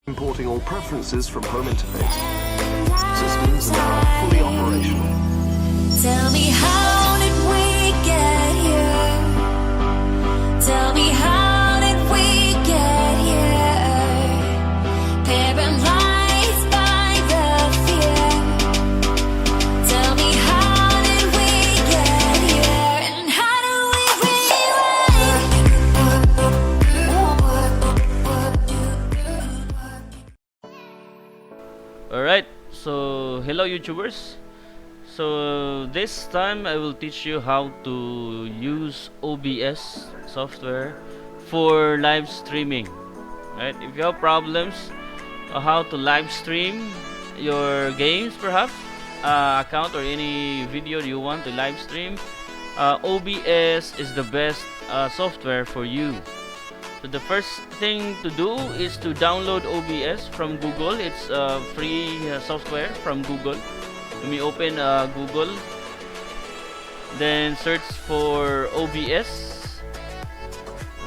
Importing all preferences from home interface. Systems are now fully operational. Tell me, how did we get here? Tell me, how did we get here? Paralyzed by the fear. Tell me, how did we get here? And how do we Alright, so hello YouTubers. So this time I will teach you how to use OBS software for live streaming. Right? If you have problems how to live stream your games, perhaps account or any video you want to live stream, OBS is the best software for you. So the first thing to do is to download OBS from Google. It's free software from Google. Let me open Google, then search for OBS.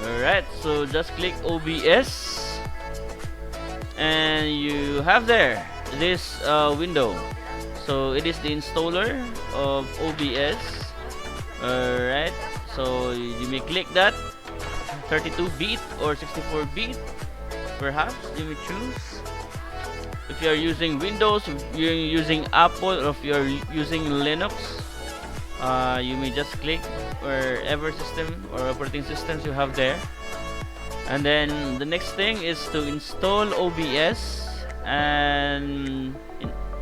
Alright, so just click OBS and you have there this window. So it is the installer of OBS. Alright, so you may click that. 32-bit or 64-bit, perhaps you may choose. If you are using Windows, if you're using Apple, or if you're using Linux, you may just click wherever system or operating systems you have there. And then the next thing is to install OBS, and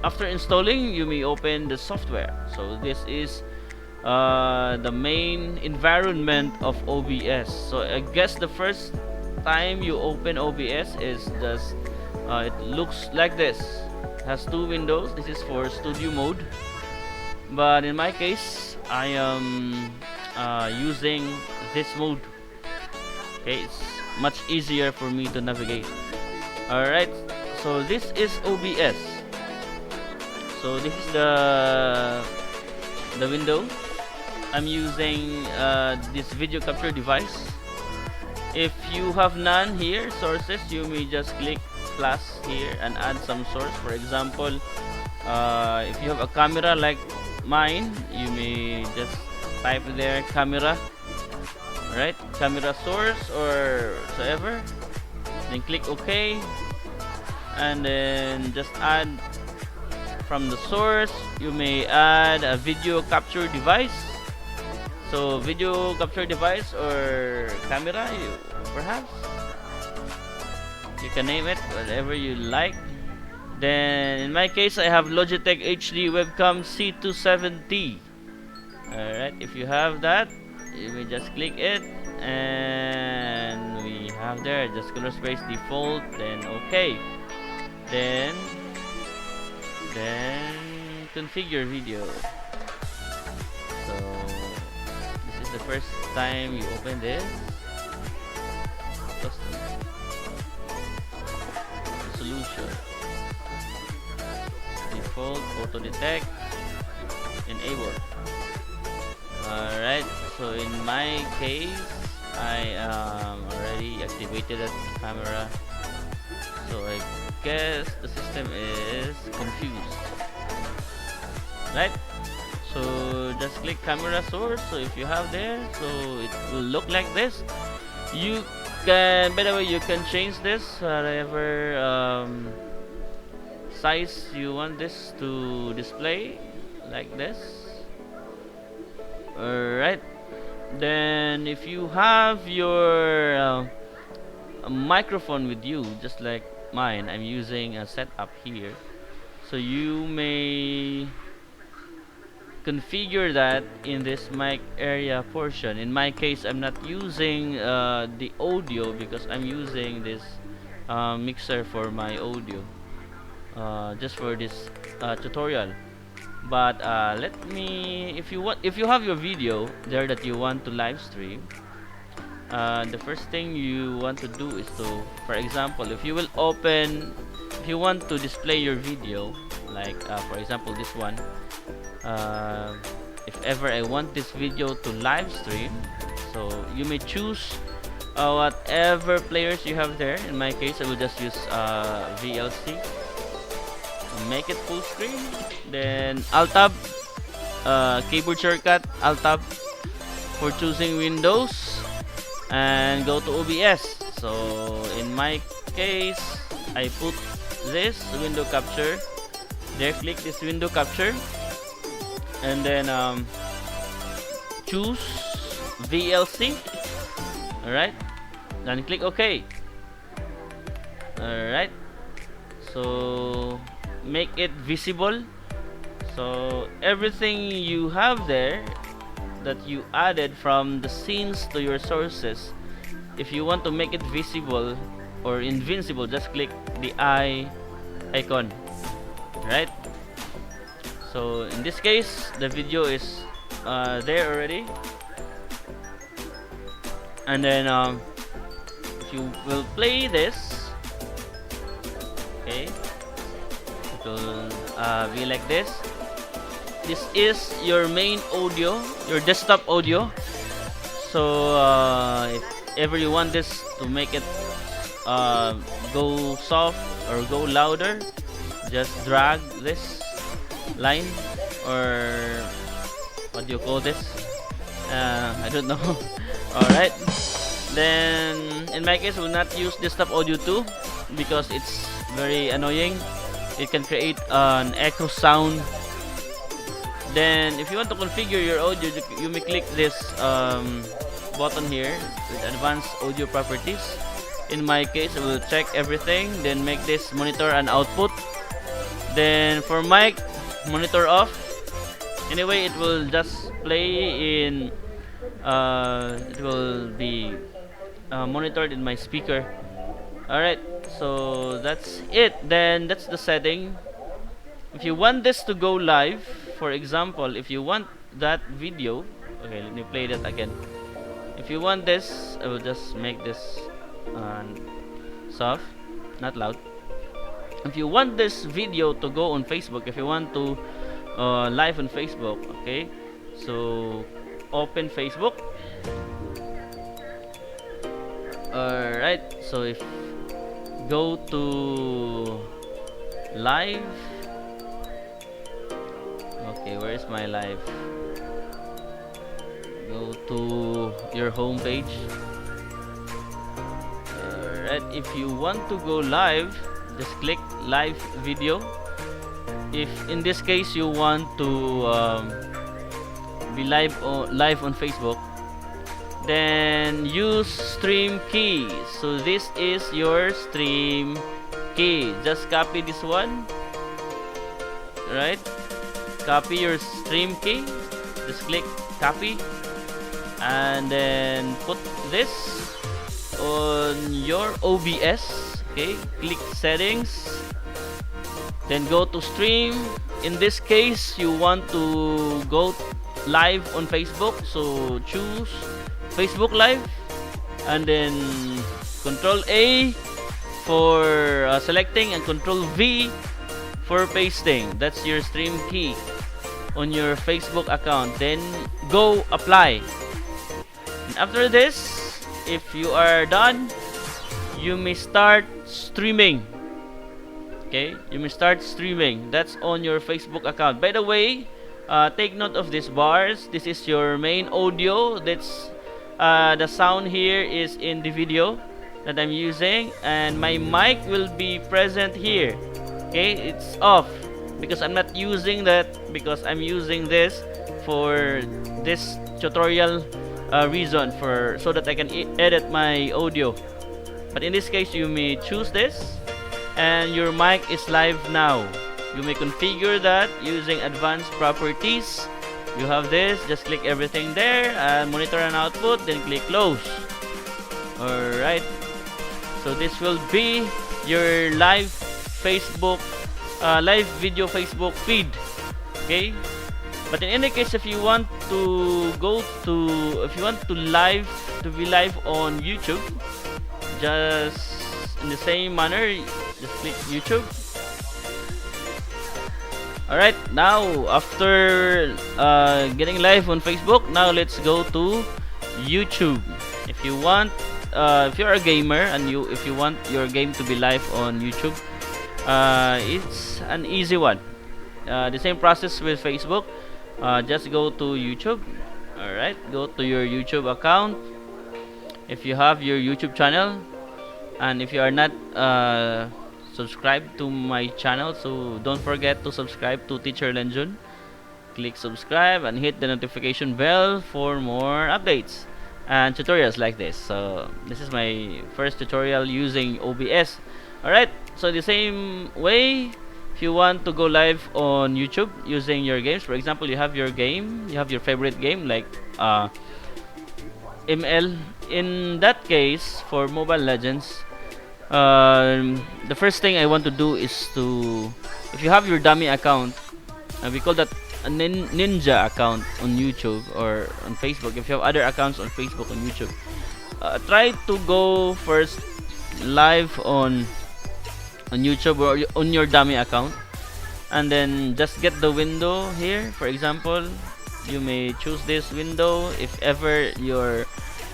after installing you may open the software. So this is the main environment of OBS. So I guess the first time you open OBS is just it looks like this. It has two windows. This is for studio mode, but in my case I am using this mode. Okay, it's much easier for me to navigate. Alright, so this is OBS. So this is the window. I'm using this video capture device. If you have none here, sources, you may just click plus here and add some source. For example, if you have a camera like mine, you may just type there camera, right? Camera source or whatever. Then click OK, and then just add from the source. You may add a video capture device. So video capture device or camera, perhaps you can name it whatever you like. Then in my case I have Logitech HD webcam C27T. Alright, if you have that, you may just click it, and we have there just color space default, then OK, then configure video. So the first time you open this, custom resolution, default, auto detect, enable. Alright, so in my case I already activated the camera, so I guess the system is confused, right? So just click camera source. So if you have there, so it will look like this. You can, by the way, you can change this whatever size you want this to display, like this. Alright, then if you have your a microphone with you, just like mine, I'm using a setup here, so you may configure that in this mic area portion. In my case, I'm not using the audio because I'm using this mixer for my audio, just for this tutorial. But let me, if you have your video there that you want to live stream, the first thing you want to do is to, for example, if you want to display your video, like for example this one, if ever I want this video to live stream, so you may choose whatever players you have there. In my case, I will just use VLC. Make it full screen. Then Alt Tab, keyboard shortcut Alt Tab for choosing Windows, and go to OBS. So in my case, I put this window capture. There, click this window capture, and then choose VLC. Alright, then click OK. Alright, so make it visible. So everything you have there that you added from the scenes to your sources, if you want to make it visible or invincible, just click the eye icon. Right, so in this case the video is there already, and then if you will play this, okay, it will be like this. This is your main audio, your desktop audio. So if ever you want this to make it go soft or go louder, just drag this line, or what do you call this? I don't know. Alright, then in my case I will not use desktop audio 2 because it's very annoying. It can create an echo sound. Then if you want to configure your audio, you may click this button here with advanced audio properties. In my case, I will check everything, then make this monitor and output. Then for mic, monitor off. Anyway, it will just play in it will be monitored in my speaker. Alright, so that's it. Then that's the setting. If you want this to go live, for example, if you want that video, okay, let me play that again. If you want this, I will just make this soft, not loud. If you want this video to go on Facebook, if you want to live on Facebook, okay, so open Facebook. Alright, so if go to live, okay, where is my live? Go to your home page. Alright, if you want to go live, just click live video. If in this case you want to be live on Facebook, then use stream key. So this is your stream key. Just copy this one, right? Copy your stream key. Just click copy, and then put this on your OBS. Okay, click settings, then go to stream. In this case, you want to go live on Facebook, so choose Facebook Live, and then Control A for selecting, and Control V for pasting. That's your stream key on your Facebook account. Then go apply. And after this, if you are done, you may start streaming. Okay, you may start streaming. That's on your Facebook account. By the way, take note of these bars. This is your main audio. That's the sound here is in the video that I'm using, and my mic will be present here. Okay, it's off because I'm not using that, because I'm using this for this tutorial reason, for so that I can edit my audio. But in this case, you may choose this, and your mic is live now. You may configure that using advanced properties. You have this, just click everything there, and monitor and output, then click close. Alright, so this will be your live Facebook, live video Facebook feed. Okay, but in any case, if you want to be live on YouTube, just in the same manner, just click YouTube. Alright, now after getting live on Facebook, now let's go to YouTube. If you want if you're a gamer and if you want your game to be live on YouTube, it's an easy one. The same process with Facebook. Just go to YouTube. Alright, go to your YouTube account. If you have your YouTube channel, and if you are not subscribed to my channel, so don't forget to subscribe to Teacher Lenjun. Click subscribe and hit the notification bell for more updates and tutorials like this. So this is my first tutorial using OBS. Alright, so the same way, if you want to go live on YouTube using your games, for example, you have your game, you have your favorite game like ML. In that case, for Mobile Legends, the first thing I want to do is to, if you have your dummy account, we call that a ninja account on YouTube or on Facebook. If you have other accounts on Facebook, on YouTube, try to go first live on YouTube or on your dummy account, and then just get the window here. For example, you may choose this window if ever your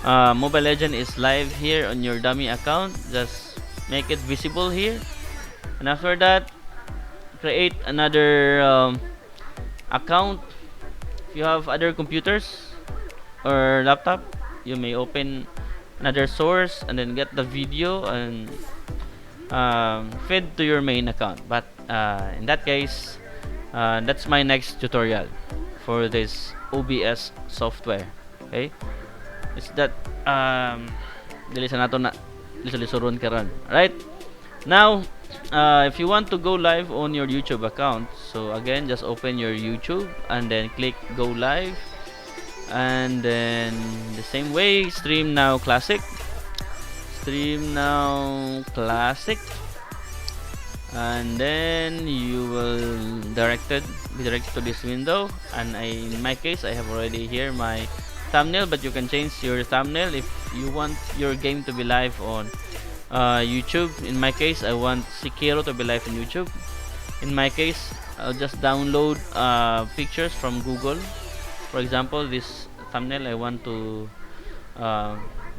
Mobile Legend is live here on your dummy account. Just make it visible here, and after that, create another account. If you have other computers or laptop, you may open another source and then get the video and feed to your main account. But in that case, that's my next tutorial for this OBS software. Okay, it's that dili sa nato na lisuron karon. Right now, if you want to go live on your YouTube account, so again, just open your YouTube and then click go live, and then the same way, stream now classic, and then you will be directed to this window. And in my case, I have already here my thumbnail, but you can change your thumbnail if you want your game to be live on YouTube. In my case, I want Sekiro to be live on YouTube. In my case, I'll just download pictures from Google. For example, this thumbnail, I want to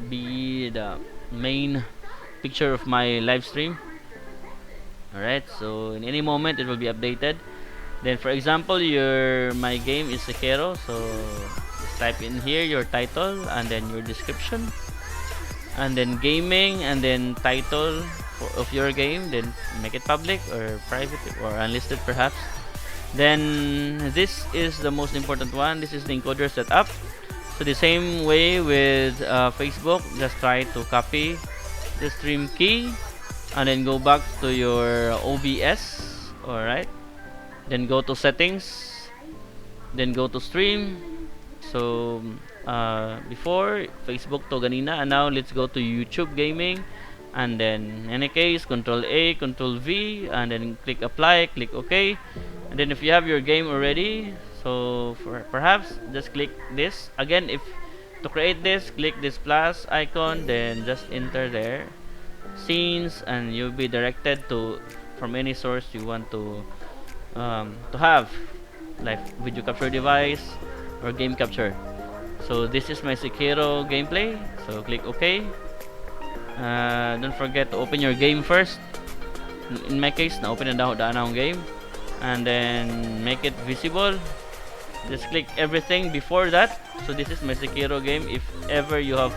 be the main picture of my live stream. Alright, so in any moment it will be updated. Then for example, my game is Sekiro, so just type in here your title and then your description, and then gaming, and then title of your game, then make it public or private or unlisted perhaps. Then this is the most important one. This is the encoder setup. So the same way with Facebook, just try to copy the stream key and then go back to your OBS. Alright, then go to settings, then go to stream. So before Facebook to ganina, and now let's go to YouTube gaming, and then in any case, Control A, Control V, and then click apply, click OK. And then if you have your game already, so perhaps just click this again. If to create this, click this plus icon, then just enter there scenes, and you'll be directed to from any source you want to have, like video capture device or game capture. So this is my Sekiro gameplay, so click OK. Don't forget to open your game first. In my case, na open na daw game, and then make it visible. Just click everything before that. So this is my Sekiro game. If ever you have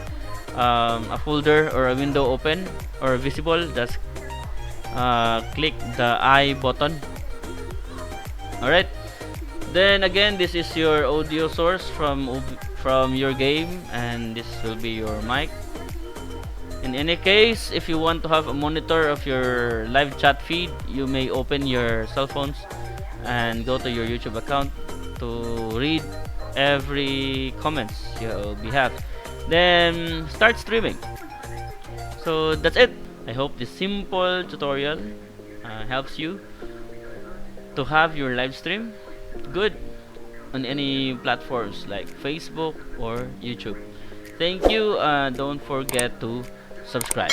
a folder or a window open or visible, just click the I button. Alright, then again, this is your audio source from your game, and this will be your mic. In any case, if you want to have a monitor of your live chat feed, you may open your cell phones and go to your YouTube account to read every comments you have. Then start streaming. So that's it. I hope this simple tutorial helps you to have your live stream good on any platforms like Facebook or YouTube. Thank you. Don't forget to subscribe.